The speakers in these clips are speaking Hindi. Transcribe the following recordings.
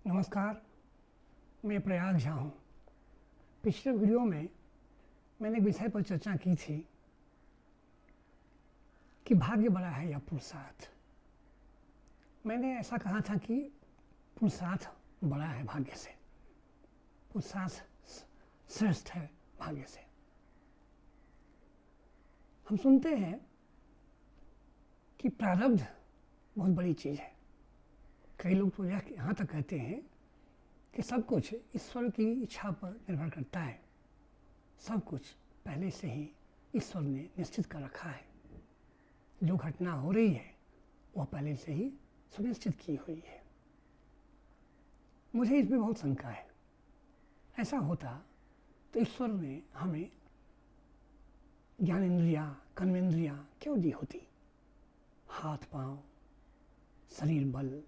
नमस्कार, मैं प्रयाग झा हूँ। पिछले वीडियो में मैंने एक विषय पर चर्चा की थी कि भाग्य बड़ा है या पुरुषार्थ। मैंने ऐसा कहा था कि पुरुषार्थ बड़ा है भाग्य से, पुरुषार्थ श्रेष्ठ है भाग्य से। हम सुनते हैं कि प्रारब्ध बहुत बड़ी चीज़ है। कई लोग तो यहाँ तक कहते हैं कि सब कुछ ईश्वर की इच्छा पर निर्भर करता है, सब कुछ पहले से ही ईश्वर ने निश्चित कर रखा है। जो घटना हो रही है वह पहले से ही सुनिश्चित की हुई है। मुझे इसमें बहुत शंका है। ऐसा होता तो ईश्वर ने हमें ज्ञानेंद्रियाँ, कर्मेंद्रियाँ क्यों दी होती? हाथ पांव, शरीर बल,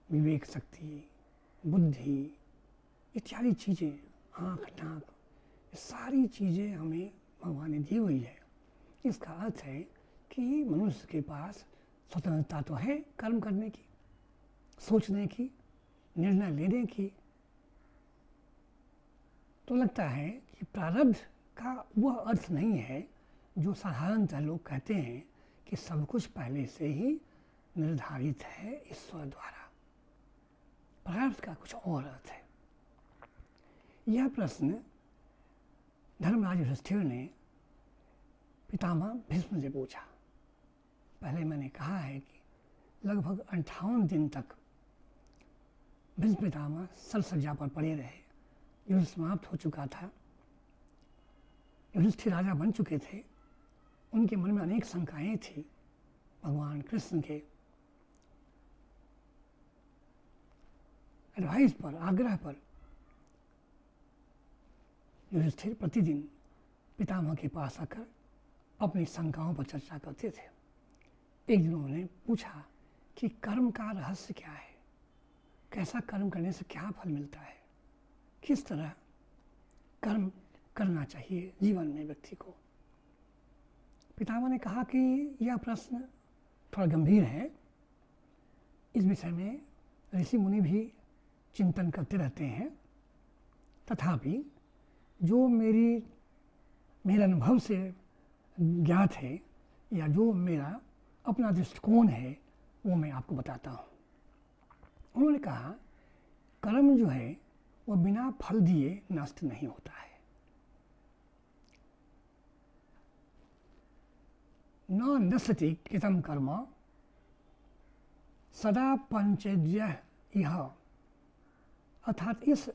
विवेक शक्ति, बुद्धि इत्यादि चीज़ें, आँख नाक, ये सारी चीज़ें हमें भगवान ने दी हुई है। इसका अर्थ है कि मनुष्य के पास स्वतंत्रता तो है कर्म करने की, सोचने की, निर्णय लेने की। तो लगता है कि प्रारब्ध का वह अर्थ नहीं है जो साधारणतः लोग कहते हैं कि सब कुछ पहले से ही निर्धारित है ईश्वर द्वारा। प्रारब्ध का कुछ और अर्थ है। यह प्रश्न धर्मराज युधिष्ठिर ने पितामह भीष्म से पूछा। पहले मैंने कहा है कि लगभग 58 दिन तक भीष्म पितामह सरसज्जा पर पड़े रहे। युद्ध समाप्त हो चुका था, युधिष्ठिर राजा बन चुके थे। उनके मन में अनेक शंकाएं थी। भगवान कृष्ण के एडवाइस पर, आग्रह पर युधिष्ठिर प्रतिदिन पितामह के पास आकर अपनी शंकाओं पर चर्चा करते थे। एक दिन उन्होंने पूछा कि कर्म का रहस्य क्या है, कैसा कर्म करने से क्या फल मिलता है, किस तरह कर्म करना चाहिए जीवन में व्यक्ति को। पितामह ने कहा कि यह प्रश्न थोड़ा गंभीर है, इस विषय में ऋषि मुनि भी चिंतन करते रहते हैं। तथापि जो मेरे अनुभव से ज्ञात है या जो मेरा अपना दृष्टिकोण है वो मैं आपको बताता हूँ। उन्होंने कहा कर्म जो है वो बिना फल दिए नष्ट नहीं होता है। न नश्यति कृतं कर्म सदा पंचेद्य यह। अर्थात इस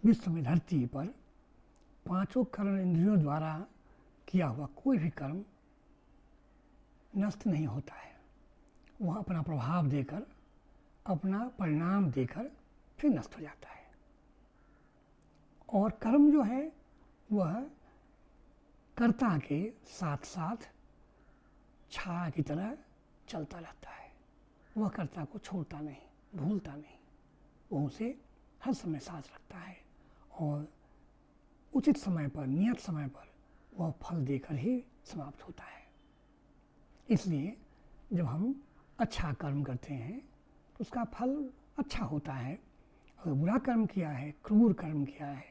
विश्व में, धरती पर पांचों कर्म इंद्रियों द्वारा किया हुआ कोई भी कर्म नष्ट नहीं होता है। वह अपना प्रभाव देकर, अपना परिणाम देकर फिर नष्ट हो जाता है। और कर्म जो है वह कर्ता के साथ साथ छाया की तरह चलता रहता है। वह कर्ता को छोड़ता नहीं, भूलता नहीं, वो उसे हर समय साथ रखता है और उचित समय पर, नियत समय पर वह फल देकर ही समाप्त होता है। इसलिए जब हम अच्छा कर्म करते हैं तो उसका फल अच्छा होता है। अगर बुरा कर्म किया है, क्रूर कर्म किया है,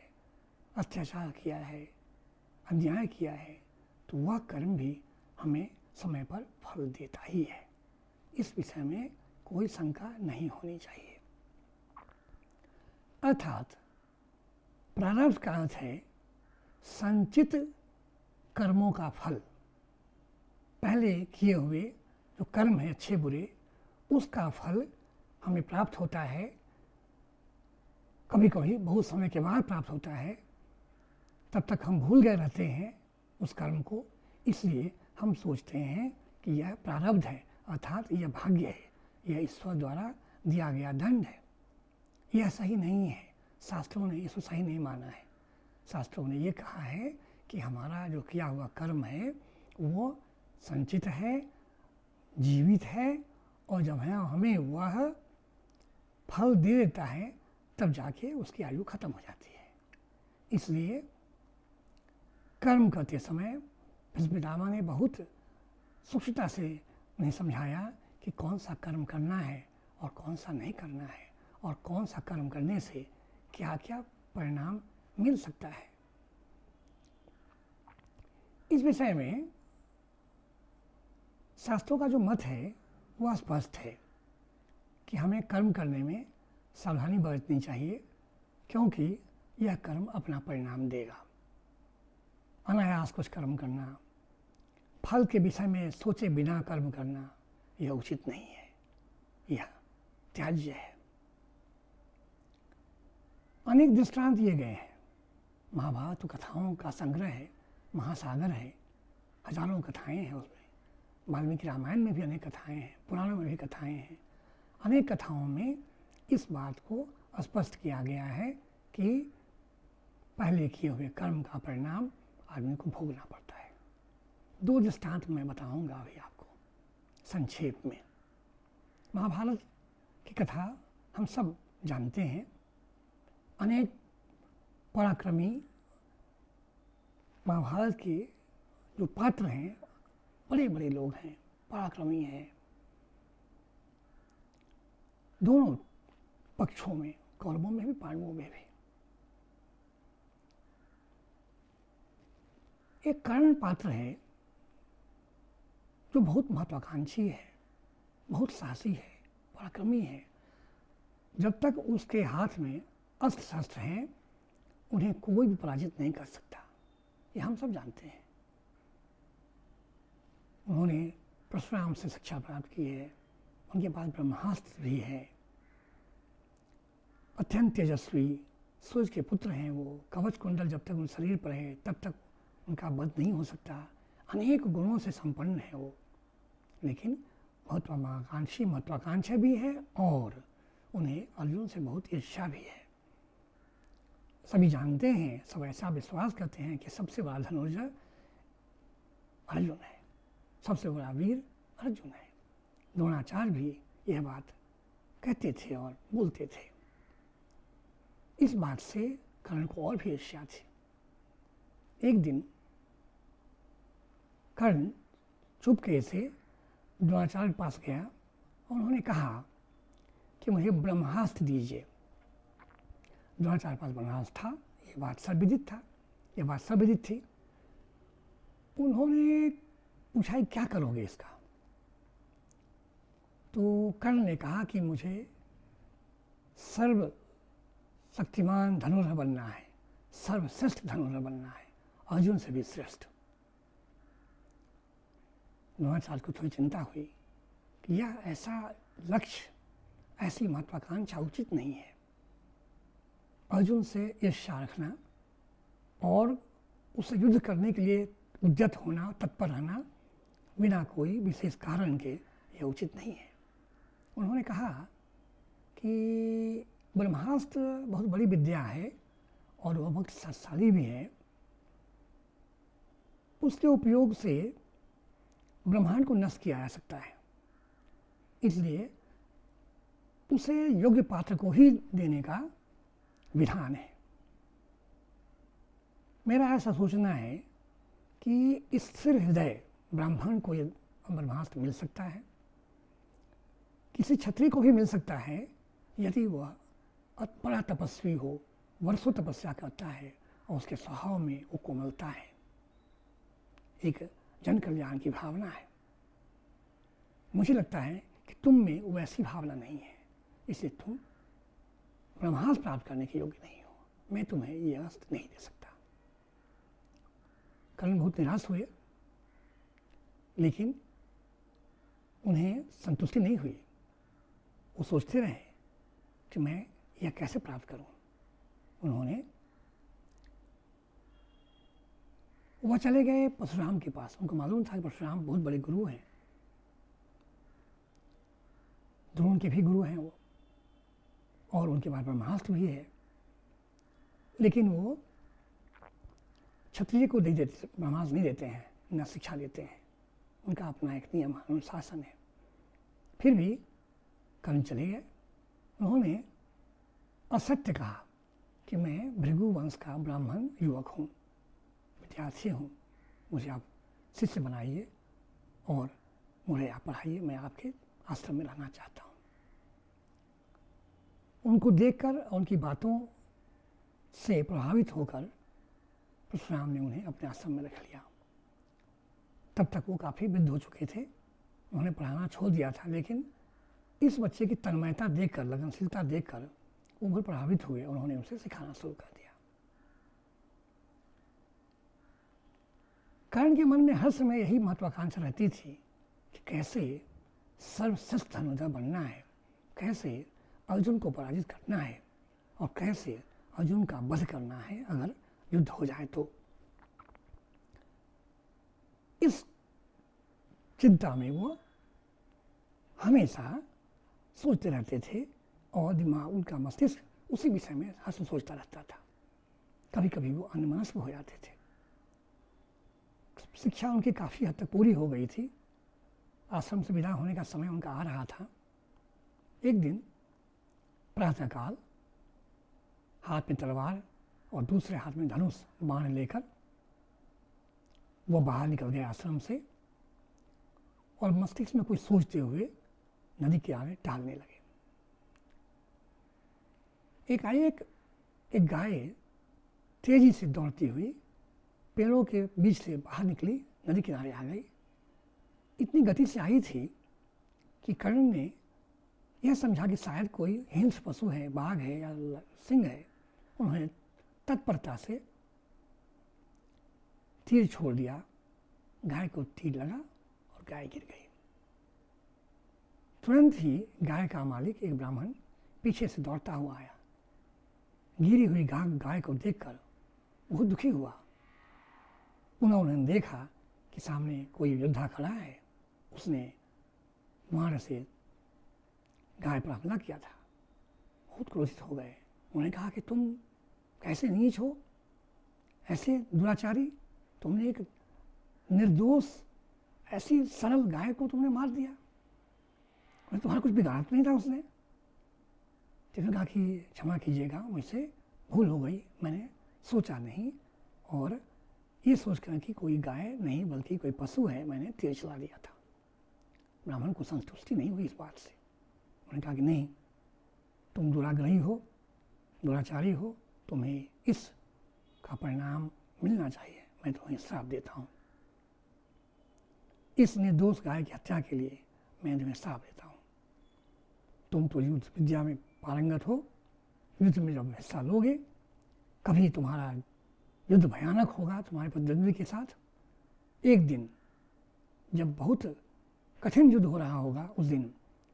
अत्याचार किया है, अन्याय किया है, तो वह कर्म भी हमें समय पर फल देता ही है। इस विषय में कोई शंका नहीं होनी चाहिए। अर्थात प्रारब्ध का अर्थ है संचित कर्मों का फल। पहले किए हुए जो कर्म है अच्छे बुरे, उसका फल हमें प्राप्त होता है। कभी कभी बहुत समय के बाद प्राप्त होता है, तब तक हम भूल गए रहते हैं उस कर्म को। इसलिए हम सोचते हैं कि यह प्रारब्ध है, अर्थात यह भाग्य है, यह ईश्वर द्वारा दिया गया दंड है। यह सही नहीं है। शास्त्रों ने इसको सही नहीं माना है। शास्त्रों ने ये कहा है कि हमारा जो किया हुआ कर्म है वो संचित है, जीवित है, और जब हमें वह फल दे देता है तब जाके उसकी आयु खत्म हो जाती है। इसलिए कर्म करते समय भीष्म पितामह ने बहुत सूक्ष्मता से उन्हें समझाया कि कौन सा कर्म करना है और कौन सा नहीं करना है, और कौन सा कर्म करने से क्या क्या परिणाम मिल सकता है। इस विषय में शास्त्रों का जो मत है वह स्पष्ट है कि हमें कर्म करने में सावधानी बरतनी चाहिए, क्योंकि यह कर्म अपना परिणाम देगा। अनायास कुछ कर्म करना, फल के विषय में सोचे बिना कर्म करना, यह उचित नहीं है, यह त्याज्य है। अनेक दृष्टांत दिए गए हैं। महाभारत कथाओं का संग्रह है, महासागर है, हजारों कथाएं हैं उसमें। वाल्मीकि रामायण में भी अनेक कथाएं हैं, पुराणों में भी कथाएं हैं। अनेक कथाओं में इस बात को स्पष्ट किया गया है कि पहले किए हुए कर्म का परिणाम आदमी को भोगना पड़ता है। दो दृष्टांत मैं बताऊंगा अभी आपको संक्षेप में। महाभारत की कथा हम सब जानते हैं। अनेक पराक्रमी महाभारत के जो पात्र हैं, बड़े बड़े लोग हैं, पराक्रमी हैं, दोनों पक्षों में, कौरवों में भी पांडवों में भी। एक कर्ण पात्र है जो बहुत महत्वाकांक्षी है, बहुत साहसी है, पराक्रमी है। जब तक उसके हाथ में अस्त्र शस्त्र हैं, उन्हें कोई भी पराजित नहीं कर सकता, ये हम सब जानते हैं। उन्होंने परशुराम से शिक्षा प्राप्त की है, उनके पास ब्रह्मास्त्र भी है, अत्यंत तेजस्वी, सूर्य के पुत्र हैं वो। कवच कुंडल जब तक उन शरीर पर है तब तक उनका वध नहीं हो सकता। अनेक गुणों से संपन्न है वो, लेकिन महत्वाकांक्षा भी है और उन्हें अर्जुन से बहुत ईर्ष्या भी है। सभी जानते हैं, सब ऐसा विश्वास करते हैं कि सबसे बड़ा धनुर्धर अर्जुन है, सबसे बड़ा वीर अर्जुन है। द्रोणाचार्य भी यह बात कहते थे और बोलते थे। इस बात से कर्ण को और भी ईर्ष्या थी। एक दिन कर्ण चुपके से द्रोणाचार्य के पास गया और उन्होंने कहा कि मुझे ब्रह्मास्त्र दीजिए। द्रोणाचार्य के पास ब्रह्मास्त्र था, ये बात सर्वविदित थी। उन्होंने पूछा क्या करोगे इसका? तो कर्ण ने कहा कि मुझे सर्व शक्तिमान धनुर्धर बनना है, सर्वश्रेष्ठ धनुर्धर बनना है, अर्जुन से भी श्रेष्ठ। द्रोणाचार्य को थोड़ी चिंता हुई कि यह ऐसा लक्ष्य, ऐसी महत्वाकांक्षा उचित नहीं है। अर्जुन से ईर्ष्या रखना और उससे युद्ध करने के लिए उद्यत होना, तत्पर रहना बिना कोई विशेष कारण के, यह उचित नहीं है। उन्होंने कहा कि ब्रह्मास्त्र बहुत बड़ी विद्या है और वह बहुत शक्तिशाली भी है। उसके उपयोग से ब्रह्मांड को नष्ट किया जा सकता है, इसलिए उसे योग्य पात्र को ही देने का विधान है। मेरा ऐसा सोचना है कि स्थिर हृदय ब्राह्मण को यह ब्रह्मास्त्र मिल सकता है, किसी क्षत्रिय को भी मिल सकता है यदि वह बड़ा तपस्वी हो, वर्षों तपस्या करता है और उसके स्वभाव में वो कोमलता है, एक जन कल्याण की भावना है। मुझे लगता है कि तुम में वैसी भावना नहीं है, इसलिए तुम ब्रह्मास्त्र प्राप्त करने के योग्य नहीं हो। मैं तुम्हें यह अस्त्र नहीं दे सकता। कर्ण बहुत निराश हुए, लेकिन उन्हें संतुष्टि नहीं हुई। वो सोचते रहे कि मैं यह कैसे प्राप्त करूं। उन्होंने वह चले गए परशुराम के पास। उनको मालूम था कि परशुराम बहुत बड़े गुरु हैं, द्रोण के भी गुरु हैं वो, और उनके पास ब्रह्मास्त्र भी है, लेकिन वो क्षत्रिय को नहीं देते, ब्रह्मास्त्र नहीं देते हैं, न शिक्षा देते हैं। उनका अपना एक नियम, अनुशासन है। फिर भी कर्ण चले गए। उन्होंने असत्य कहा कि मैं भृगु वंश का ब्राह्मण युवक हूँ, विद्यार्थी हूँ, मुझे आप शिष्य बनाइए और मुझे आप पढ़ाइए, मैं आपके आश्रम में रहना चाहता हूँ। उनको देखकर और उनकी बातों से प्रभावित होकर परशुराम ने उन्हें अपने आश्रम में रख लिया। तब तक वो काफ़ी वृद्ध हो चुके थे, उन्होंने पढ़ाना छोड़ दिया था, लेकिन इस बच्चे की तन्मयता देखकर, लगनशीलता देखकर वो बहुत प्रभावित हुए और उन्होंने उसे सिखाना शुरू कर दिया। कर्ण के मन में हर समय यही महत्वाकांक्षा रहती थी कि कैसे सर्वश्रेष्ठ धनुर्धर बनना है, कैसे अर्जुन को पराजित करना है और कैसे अर्जुन का वध करना है अगर युद्ध हो जाए तो। इस चिंता में वो हमेशा सोचते रहते थे और दिमाग, उनका मस्तिष्क उसी विषय में हर समय सोचता रहता था। कभी कभी वो अन्यमनस्क हो जाते थे। शिक्षा उनकी काफ़ी हद तक पूरी हो गई थी, आश्रम से विदा होने का समय उनका आ रहा था। एक दिन प्रातःकाल हाथ में तलवार और दूसरे हाथ में धनुष बाण लेकर वो बाहर निकल गए आश्रम से और मस्तिष्क में कुछ सोचते हुए नदी किनारे टहलने लगे। एकाएक एक गाय तेजी से दौड़ती हुई पेड़ों के बीच से बाहर निकली, नदी किनारे आ गई। इतनी गति से आई थी कि कर्ण ने यह समझा कि शायद कोई हिंस्र पशु है, बाघ है या सिंह है। उन्होंने तत्परता से तीर छोड़ दिया, गाय को तीर लगा और गाय गिर गई। तुरंत ही गाय का मालिक एक ब्राह्मण पीछे से दौड़ता हुआ आया। गिरी हुई गाय को देखकर बहुत दुखी हुआ। पुनः उन्होंने देखा कि सामने कोई योद्धा खड़ा है, उसने बाण से गाय पर हमला किया था। बहुत क्रोधित हो गए। उन्होंने कहा कि तुम कैसे नीच हो, ऐसे दुराचारी, तुमने एक निर्दोष ऐसी सरल गाय को तुमने मार दिया, तुम्हारा कुछ बिगाड़ा तो नहीं था उसने। उसने कहा कि क्षमा कीजिएगा, मुझसे भूल हो गई, मैंने सोचा नहीं और ये सोचकर कि कोई गाय नहीं बल्कि कोई पशु है, मैंने तीर चला दिया था। ब्राह्मण को संतुष्टि नहीं हुई इस बात से। उन्होंने कहा कि नहीं, तुम दुराग्रही हो, दुराचारी हो, तुम्हें इस का परिणाम मिलना चाहिए, मैं तुम्हें श्राप देता हूँ। इस निर्दोष गाय की हत्या के लिए मैं तुम्हें श्राप देता हूँ। तुम तो युद्ध विद्या में पारंगत हो, युद्ध में जब हिस्सा लोगे, कभी तुम्हारा युद्ध भयानक होगा तुम्हारे प्रतिद्वंदी के साथ। एक दिन जब बहुत कठिन युद्ध हो रहा होगा, उस दिन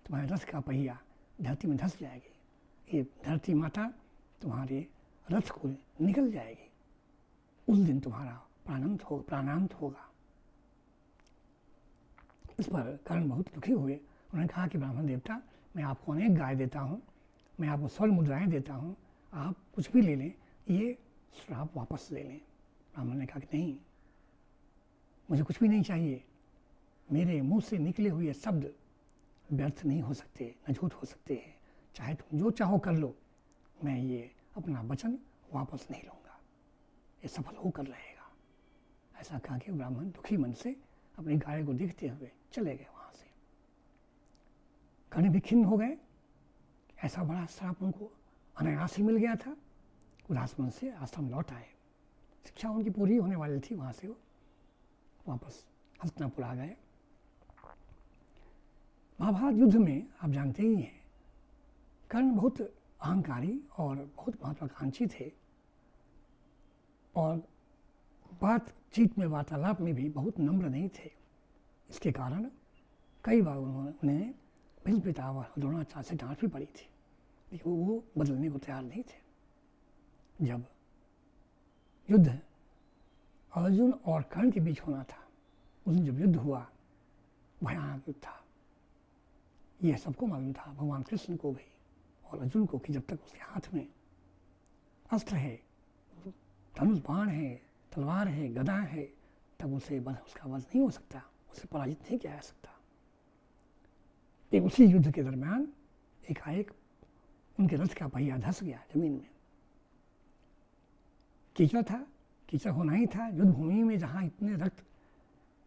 तुम्हारे रथ का पहिया धरती में धंस जाएगी, ये धरती माता तुम्हारे रथ को निकल जाएगी। उस दिन तुम्हारा प्राणांत होगा। इस पर कर्ण बहुत दुखी हुए। उन्होंने कहा कि ब्राह्मण देवता, मैं आपको अनेक गाय देता हूँ, मैं आपको स्वर्ण मुद्राएं देता हूँ, आप कुछ भी ले लें, ये श्राप वापस ले लें। ब्राह्मण ने कहा कि नहीं, मुझे कुछ भी नहीं चाहिए, मेरे मुंह से निकले हुए शब्द व्यर्थ नहीं हो सकते, न झूठ हो सकते हैं, चाहे तुम जो चाहो कर लो, मैं ये अपना वचन वापस नहीं लूँगा, ये सफल होकर रहेगा। ऐसा कहा कि ब्राह्मण दुखी मन से अपनी गाय को देखते हुए चले गए वहाँ से। कर्ण भी खिन्न हो गए, ऐसा बड़ा श्राप उनको अनायास ही मिल गया था। उदास मन से आश्रम लौट आए। शिक्षा उनकी पूरी होने वाली थी, वहाँ से वो वापस हस्तिनापुर आ गए। महाभारत युद्ध में आप जानते ही हैं, कर्ण बहुत अहंकारी और बहुत महत्वाकांक्षी थे और बातचीत में, वार्तालाप में भी बहुत नम्र नहीं थे। इसके कारण कई बार उन्हें भीष्म पितामह और द्रोणाचार्य से डांट भी पड़ी थी, लेकिन वो बदलने को तैयार नहीं थे। जब युद्ध अर्जुन और कर्ण के बीच होना था, उस दिन जब युद्ध हुआ, भयानक युद्ध था। यह सबको मालूम था, भगवान कृष्ण को भी और अर्जुन को, कि जब तक उसके हाथ में अस्त्र है, धनुष बाण है, तलवार है, गदा है, तब उसका वध नहीं हो सकता, उसे पराजित नहीं किया जा सकता। एक उसी युद्ध के दरमियान एकाएक उनके रथ का पहिया धंस गया जमीन में। कीचड़ था, कीचड़ होना ही था। युद्ध भूमि में जहाँ इतने रक्त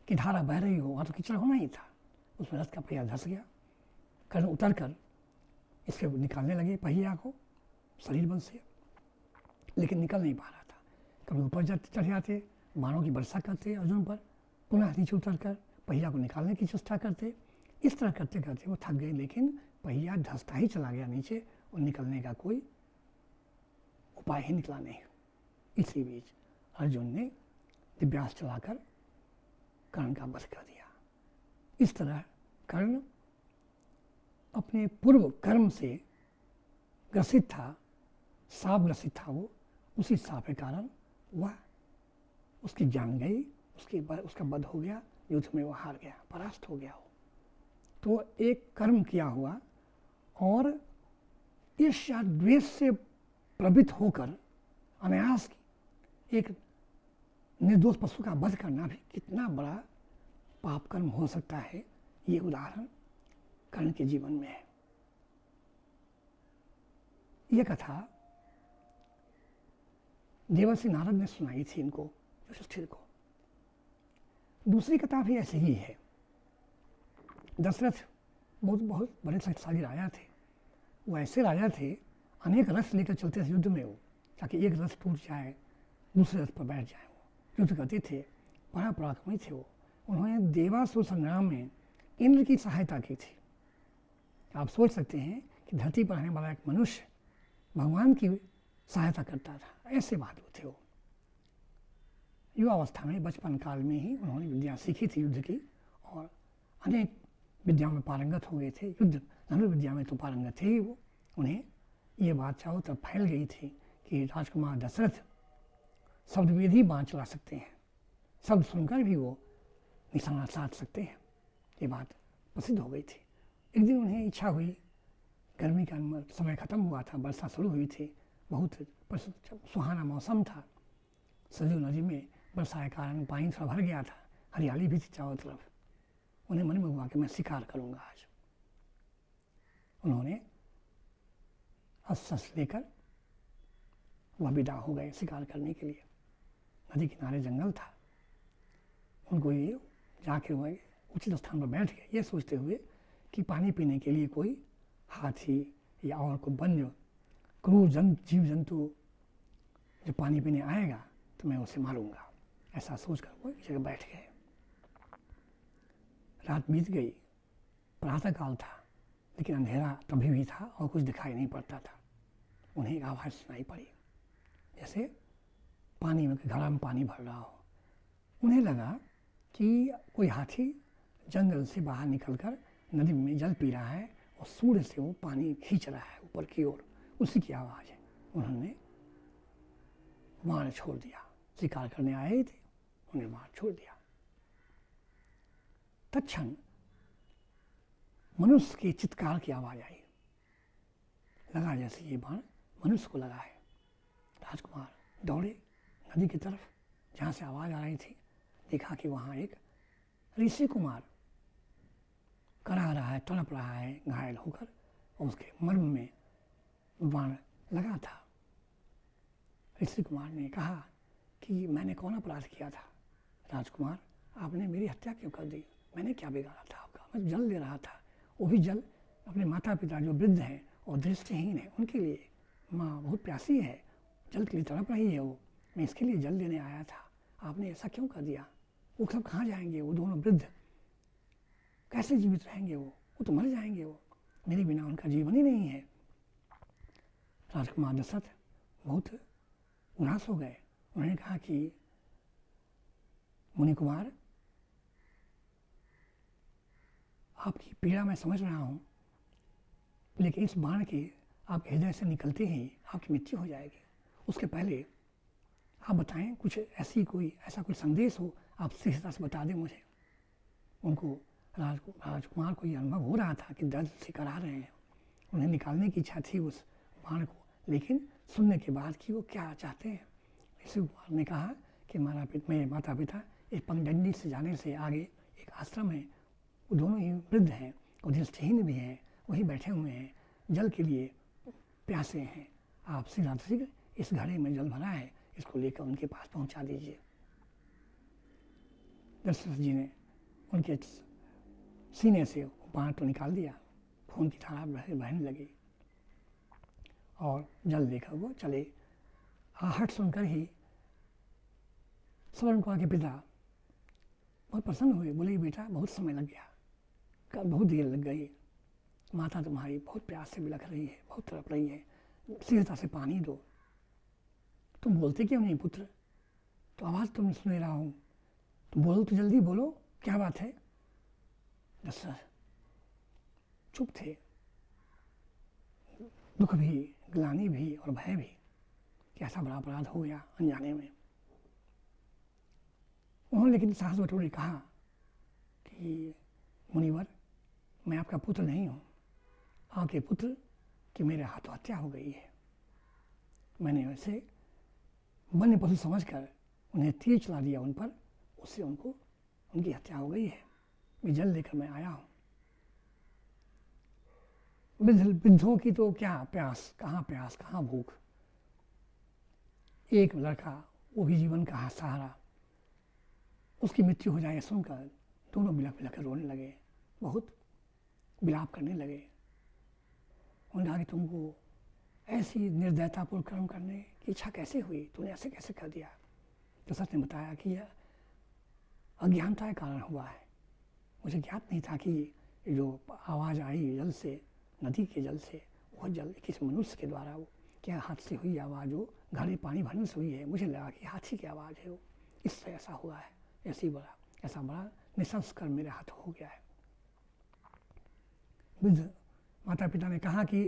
की धारा बह रही हो, वहाँ तो कीचड़ होना ही था। उसमें रथ का पहिया धंस गया। कर्ण उतर कर इसके निकालने लगे पहिया को शरीर बल से, लेकिन निकल नहीं पा रहा था। कभी ऊपर चढ़ जाते, बाणों की वर्षा करते अर्जुन पर, पुनः नीचे उतर कर पहिया को निकालने की चेष्टा करते। इस तरह करते करते वो थक गए, लेकिन पहिया धंसता ही चला गया नीचे और निकलने का कोई उपाय ही निकला नहीं। इसी बीच अर्जुन ने दिव्यास्त्र चलाकर कर्ण का वध कर दिया। इस तरह कर्ण अपने पूर्व कर्म से ग्रसित था, साप ग्रसित था वो, उसी साप के कारण वह उसकी जान गई, उसका वध हो गया, युद्ध में वो हार गया, परास्त हो गया हो। तो एक कर्म किया हुआ और ईर्ष्या द्वेष से प्रवृत्त होकर अनायास एक निर्दोष पशु का वध करना भी कितना बड़ा पाप कर्म हो सकता है, ये उदाहरण कर्ण के जीवन में है। यह कथा देवर्षि नारद ने सुनाई थी इनको, युधिष्ठिर को। दूसरी कथा भी ऐसी ही है। दशरथ बहुत बड़े शक्तिशाली राजा थे। वो ऐसे राजा थे, अनेक रथ लेकर चलते थे युद्ध में वो, ताकि एक रथ टूट जाए दूसरे रथ पर बैठ जाए। वो युद्ध करते थे, बड़ा पराक्रमी थे वो। उन्होंने देवासुर संग्राम में इंद्र की सहायता की थी। आप सोच सकते हैं कि धरती पर रहने वाला एक मनुष्य भगवान की सहायता करता था, ऐसे बहादुर थे वो। युवावस्था में, बचपन काल में ही उन्होंने विद्या सीखी थी युद्ध की, और अनेक विद्याओं में पारंगत हो गए थे। युद्ध धनुर्विद्या में तो पारंगत थे ही वो। उन्हें ये बात चारों तरफ फैल गई थी कि राजकुमार दशरथ शब्दवेद ही बाण चला सकते हैं, शब्द सुनकर भी वो निशाना साध सकते हैं। ये बात प्रसिद्ध हो गई थी। एक दिन उन्हें इच्छा हुई, गर्मी का समय खत्म हुआ था, वर्षा शुरू हुई थी, बहुत सुहाना मौसम था। सरयू नदी में वर्षा के कारण पानी थोड़ा भर गया था, हरियाली भी थी चारों तरफ। उन्हें मन में हुआ कि मैं शिकार करूंगा आज। उन्होंने अस्त्र लेकर वह विदा हो गए शिकार करने के लिए। नदी किनारे जंगल था। उनको ये जाके हुए उचित स्थान पर बैठ गए, ये सोचते हुए कि पानी पीने के लिए कोई हाथी या और कोई वन्य क्रूर जीव जंतु जो पानी पीने आएगा तो मैं उसे मारूंगा। ऐसा सोचकर वो एक जगह बैठ गए। रात बीत गई, प्रातः काल था, लेकिन अंधेरा तभी भी था और कुछ दिखाई नहीं पड़ता था। उन्हें एक आवाज़ सुनाई पड़ी, जैसे पानी में, घड़ा में पानी भर रहा हो। उन्हें लगा कि कोई हाथी जंगल से बाहर निकलकर नदी में जल पी रहा है और सूर्य से वो पानी खींच रहा है ऊपर की ओर, उसी की आवाज़ है। उन्होंने बाण छोड़ दिया। शिकार करने आए थे, उन्हें बाण छोड़ दिया। तत्क्षण मनुष्य के चित्कार की आवाज़ आई। लगा जैसे ये बाण मनुष्य को लगा है। राजकुमार दौड़े नदी की तरफ जहाँ से आवाज़ आ रही थी। देखा कि वहाँ एक ऋषि कुमार करा रहा है, तड़प रहा है घायल होकर, और उसके मर्म में बाण लगा था। ऋषि कुमार ने कहा कि मैंने कौन अपराध किया था? राजकुमार, आपने मेरी हत्या क्यों कर दी? मैंने क्या बिगाड़ा था आपका? मैं जल दे रहा था, वो भी जल अपने माता पिता जो वृद्ध हैं और दृष्टिहीन हैं उनके लिए। माँ बहुत प्यासी है, जल के लिए तड़प रही है वो, मैं इसके लिए जल देने आया था। आपने ऐसा क्यों कर दिया? वो सब कहाँ जाएंगे? वो दोनों वृद्ध कैसे जीवित रहेंगे? वो तो मर जाएंगे। वो मेरे बिना उनका जीवन ही नहीं है। राजकुमार दशरथ बहुत उदास हो गए। उन्होंने कहा कि मुनि कुमार, आपकी पीड़ा मैं समझ रहा हूँ, लेकिन इस बाण के आपके हृदय से निकलते ही आपकी मृत्यु हो जाएगी। उसके पहले आप बताएं, कुछ ऐसा कोई संदेश हो, आप शीघ्रता से बता दें मुझे। उनको राजकुमार को ये अनुभव हो रहा था कि दर्द से करा रहे हैं। उन्हें निकालने की इच्छा थी उस बाण को, लेकिन सुनने के बाद कि वो क्या चाहते हैं। ऋषि कुमार ने कहा कि मेरे माता पिता एक पगडंडी से जाने से आगे एक आश्रम है, वो दोनों ही वृद्ध हैं और दृष्टिहीन भी हैं, वहीं बैठे हुए हैं, जल के लिए प्यासे हैं। आप शीघ्र इस घड़े में जल भरा है, इसको लेकर उनके पास पहुंचा दीजिए। दशरथ जी ने उनके सीने से बाण तो निकाल दिया, खून की धारा बहने लगी, और जल लेकर वो चले। आहट सुनकर ही सवर्णकुमार के पिता बहुत प्रसन्न हुए, बोले बेटा बहुत समय लग गया, बहुत देर लग गई, माता तुम्हारी बहुत प्यास से बिलख रही है, बहुत तड़प रही है, शीघ्रता से पानी दो। तुम बोलते क्यों नहीं पुत्र? तो आवाज़ तुम सुन रहा हूँ, तुम बोलो तो जल्दी बोलो, क्या बात है? दशरथ चुप थे, दुख भी, ग्लानि भी और भय भी कि ऐसा बड़ा अपराध हो गया अनजाने में। उन्होंने लेकिन साहस बटोरे कहा कि मुनिवर, मैं आपका पुत्र नहीं हूँ, आपके पुत्र की मेरे हाथों हत्या हो गई है। मैंने वैसे वन्य पशु समझकर उन्हें तीर चला दिया उन पर, उससे उनकी हत्या हो गई है। मैं जल लेकर मैं आया हूँ। वृद्धों की तो क्या प्यास, कहाँ भूख। एक लड़का, वो भी जीवन का सहारा, उसकी मृत्यु हो जाए सुनकर दोनों बिलख बिलख कर रोने लगे, बहुत विलाप करने लगे। उन्होंने कहा कि तुमको ऐसी निर्दयतापूर्ण कर्म करने की इच्छा कैसे हुई, तूने ऐसे कैसे कर दिया? तो सच ने बताया कि यह अज्ञानता के कारण हुआ है, मुझे ज्ञात नहीं था कि जो आवाज़ आई जल से, नदी के जल से, वह जल किसी मनुष्य के द्वारा वो क्या हाथ से हुई आवाज़, वो घड़े पानी भरने से हुई है। मुझे लगा कि हाथी की आवाज़ है वो, इससे ऐसा हुआ है। ऐसा बड़ा निसंस्कार मेरे हाथ हो गया है। वृद्ध माता पिता ने कहा कि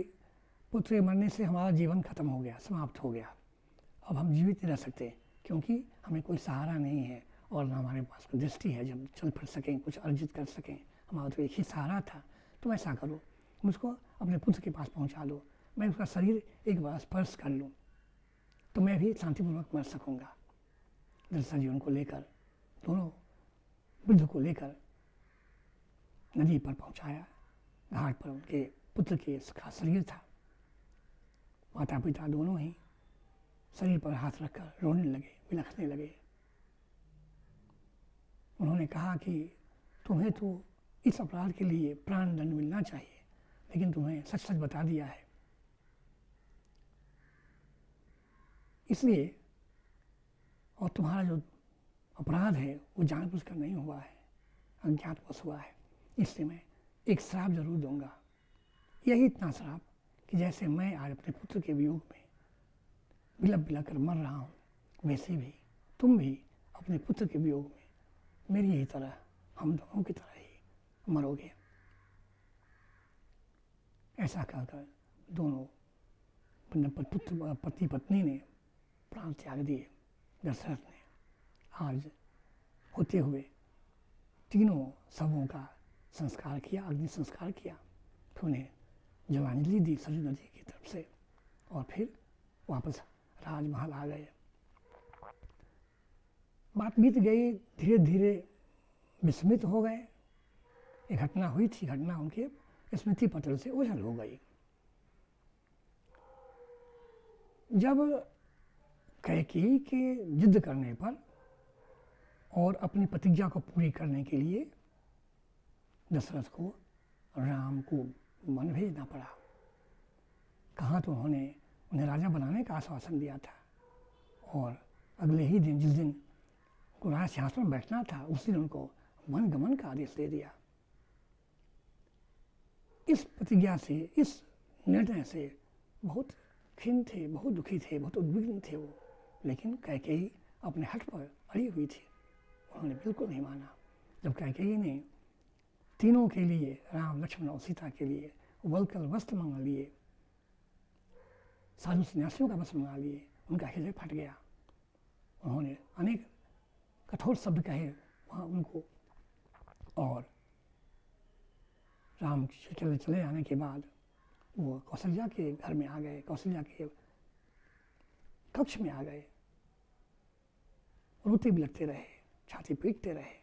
पुत्र के मरने से हमारा जीवन खत्म हो गया, समाप्त हो गया, अब हम जीवित नहीं रह सकते, क्योंकि हमें कोई सहारा नहीं है और न हमारे पास कोई दृष्टि है जब चल फिर सकें, कुछ अर्जित कर सकें। हमारा तो एक ही सहारा था। तो ऐसा करो, मुझको अपने पुत्र के पास पहुंचा दो, मैं उसका शरीर एक बार स्पर्श कर लूँ तो मैं भी शांतिपूर्वक मर सकूँगा। दशरथ जी उनको लेकर, दोनों वृद्ध को लेकर नदी पर पहुंचाया। घाट पर उनके पुत्र के का शरीर था। माता पिता दोनों ही शरीर पर हाथ रखकर रोने लगे, बिलखने लगे। उन्होंने कहा कि तुम्हें तो इस अपराध के लिए प्राण दंड मिलना चाहिए, लेकिन तुम्हें सच सच बता दिया है, इसलिए, और तुम्हारा जो अपराध है वो जानबूझकर नहीं हुआ है, अज्ञातवश हुआ है, इसलिए मैं एक श्राप जरूर दूंगा। यही इतना श्राप कि जैसे मैं आज अपने पुत्र के वियोग में बिलख बिलख कर मर रहा हूँ, वैसे भी तुम भी अपने पुत्र के वियोग में मेरी ही तरह, हम दोनों की तरह ही मरोगे। ऐसा कहकर दोनों पुत्र पति पत्नी ने प्राण त्याग दिए। दशरथ ने आज होते हुए तीनों शवों का संस्कार किया, अग्नि संस्कार किया, फिर उन्हें जलांजलि दी सरयू नदी की तरफ से, और फिर वापस राजमहल आ गए। बात बीत गई, धीरे धीरे विस्मित हो गए। एक घटना हुई थी, घटना उनके स्मृति पटल से ओझल हो गई। जब कैकेयी के जिद करने पर और अपनी प्रतिज्ञा को पूरी करने के लिए दशरथ को राम को वन भेजना पड़ा। कहाँ तो उन्हें राजा बनाने का आश्वासन दिया था, और अगले ही दिन, जिस दिन उनको राज सिंहासन में बैठना था, उस दिन उनको वन गमन का आदेश दे दिया। इस प्रतिज्ञा से, इस निर्णय से बहुत खिन्न थे, बहुत दुखी थे, बहुत उद्विग्न थे वो। लेकिन कैकेयी अपने हठ पर अड़ी हुई थी, उन्होंने बिल्कुल नहीं माना। जब कैकेयी ने तीनों के लिए, राम लक्ष्मण और सीता के लिए वल्कल वस्त्र मंगा लिए, साधु सन्यासियों का वस्त्र मंगा लिए, उनका हृदय फट गया। उन्होंने अनेक कठोर शब्द कहे वहाँ उनको, और राम चले आने के बाद वो कौशल्या के घर में आ गए, कौशल्या के कक्ष में आ गए, रोते बिलखते रहे, छाती पीटते रहे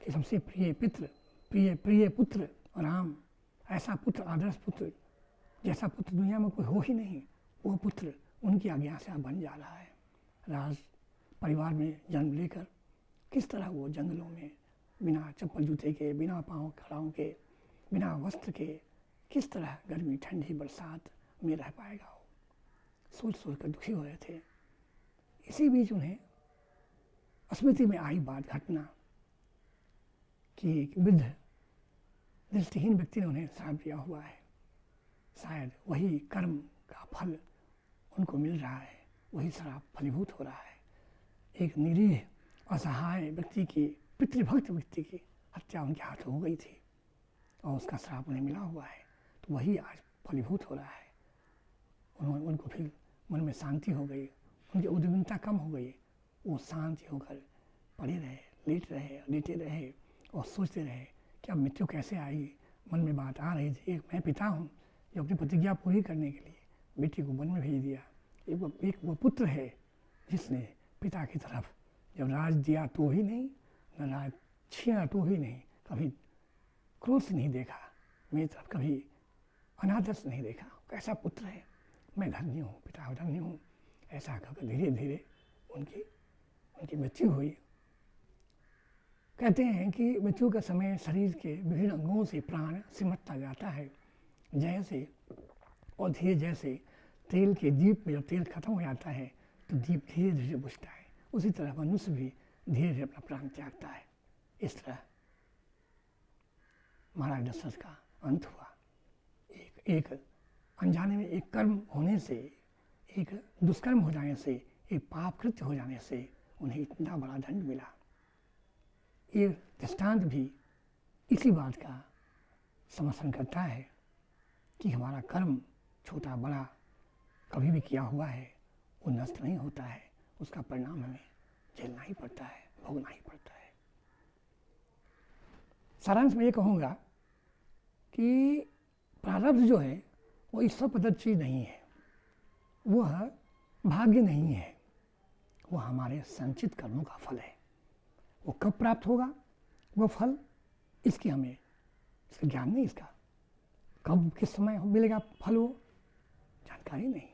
कि सबसे प्रिय पुत्र राम, ऐसा पुत्र, आदर्श पुत्र, जैसा पुत्र दुनिया में कोई हो ही नहीं, वो पुत्र उनकी आज्ञा से बन जा रहा है। राज परिवार में जन्म लेकर किस तरह वो जंगलों में बिना चप्पल जूते के, बिना पाँव खड़ाओं के, बिना वस्त्र के, किस तरह गर्मी ठंडी बरसात में रह पाएगा वो। सोच सोच कर दुखी हो रहे थे। इसी बीच उन्हें स्मृति में आई बात, घटना कि एक वृद्ध दृष्टिहीन व्यक्ति ने उन्हें श्राप दिया हुआ है। शायद वही कर्म का फल उनको मिल रहा है, वही श्राप फलीभूत हो रहा है। एक निरीह असहाय व्यक्ति की, पितृभक्त व्यक्ति की हत्या उनके हाथ हो गई थी और उसका श्राप उन्हें मिला हुआ है, तो वही आज फलीभूत हो रहा है। उनको फिर मन में शांति हो गई, उनकी उद्विग्नता कम हो गई। वो शांति होकर पड़े रहे, लेटे रहे और सोचते रहे कि अब मृत्यु कैसे आएगी। मन में बात आ रही थी, एक मैं पिता हूँ जो अपनी प्रतिज्ञा पूरी करने के लिए बेटी को वन में भेज दिया। एक वो पुत्र है जिसने पिता की तरफ जब राज दिया तो ही नहीं, न राज छीना तो ही नहीं, कभी क्रोध से नहीं देखा, मेरी तरफ कभी अनादर से नहीं देखा। कैसा पुत्र है, मैं धन्य हूँ, पिता धन्य हूँ। ऐसा कहकर धीरे धीरे उनकी मृत्यु हुई। कहते हैं कि मृत्यु के समय शरीर के विभिन्न अंगों से प्राण सिमटता जाता है जैसे, और धीरे जैसे तेल के दीप में जब तेल खत्म हो जाता है तो दीप धीरे धीरे बुझता है, उसी तरह मनुष्य भी धीरे धीरे अपना प्राण त्यागता है। इस तरह महाराज दशरथ का अंत हुआ। एक अनजाने में एक कर्म होने से, एक दुष्कर्म हो जाने से, एक पाप कृत्य हो जाने से उन्हें इतना बड़ा दंड मिला। ये दृष्टांत भी इसी बात का समर्थन करता है कि हमारा कर्म छोटा बड़ा कभी भी किया हुआ है वो नष्ट नहीं होता है, उसका परिणाम हमें झेलना ही पड़ता है, भोगना ही पड़ता है। सारांश में ये कहूँगा कि प्रारब्ध जो है वो ईश्वर प्रदत्त चीज़ नहीं है, वह भाग्य नहीं है, वो हमारे संचित कर्मों का फल है। वो कब प्राप्त होगा वो फल, इसकी हमें इसका ज्ञान नहीं, इसका कब किस समय मिलेगा फल वो जानकारी नहीं।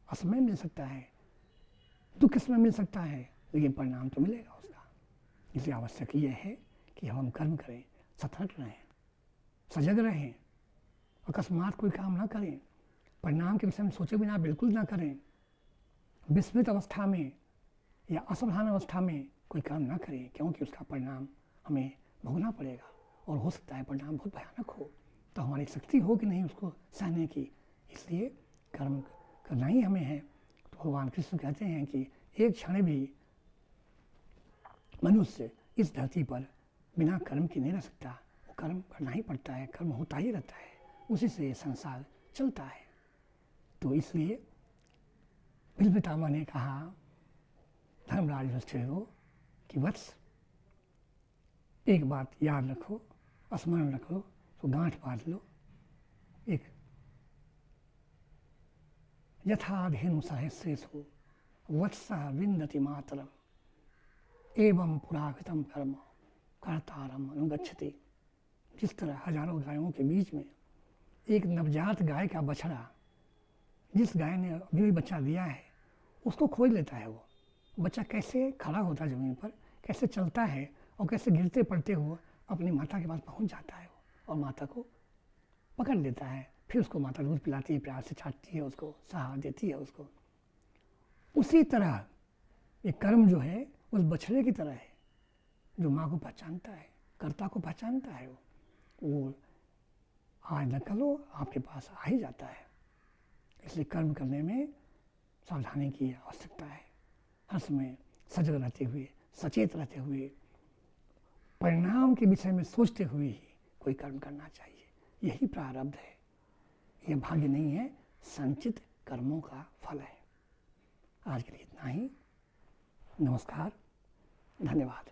असमय मिल सकता है, दुख किस समय मिल सकता है, लेकिन परिणाम तो मिलेगा उसका। इसलिए आवश्यक ये है कि हम कर्म करें, सतर्क रहें, सजग रहें, अकस्मात कोई काम ना करें, परिणाम के विषय में सोचे बिना बिल्कुल ना करें, विस्मृत अवस्था में या असावधान अवस्था में कोई काम ना करें, क्योंकि उसका परिणाम हमें भोगना पड़ेगा और हो सकता है परिणाम बहुत भयानक हो। तो हमारी शक्ति हो कि नहीं उसको सहने की, इसलिए कर्म करना ही हमें है। तो भगवान कृष्ण कहते हैं कि एक क्षण भी मनुष्य इस धरती पर बिना कर्म के नहीं रह सकता, वो कर्म करना ही पड़ता है, कर्म होता ही रहता है, उसी से संसार चलता है। तो इसलिए भील पितामह ने कहा धर्मराज युधिष्ठिर को कि वत्स एक बात याद रखो, स्मरण रखो, तो गांठ बांध लो। एक यथाधेनु सहस्रेषु वत्सः विन्दति मातरम् एवं पुराकृतं कर्म कर्तारम् अनुगच्छति। जिस तरह हजारों गायों के बीच में एक नवजात गाय का बछड़ा, जिस गाय ने अभी भी बच्चा दिया है, उसको खोज लेता है। वो बच्चा कैसे खड़ा होता है ज़मीन पर, कैसे चलता है और कैसे गिरते पड़ते हुए अपनी माता के पास पहुंच जाता है और माता को पकड़ लेता है। फिर उसको माता दूध पिलाती है, प्यार से चाटती है, उसको सहारा देती है उसको। उसी तरह ये कर्म जो है उस बछड़े की तरह है जो माँ को पहचानता है, कर्ता को पहचानता है। वो आज न कल आपके पास आ ही जाता है। इसलिए कर्म करने में सावधानी की आवश्यकता है। हर समय सजग रहते हुए, सचेत रहते हुए, परिणाम के विषय में सोचते हुए ही कोई कर्म करना चाहिए। यही प्रारब्ध है, यह भाग्य नहीं है, संचित कर्मों का फल है। आज के लिए इतना ही। नमस्कार, धन्यवाद।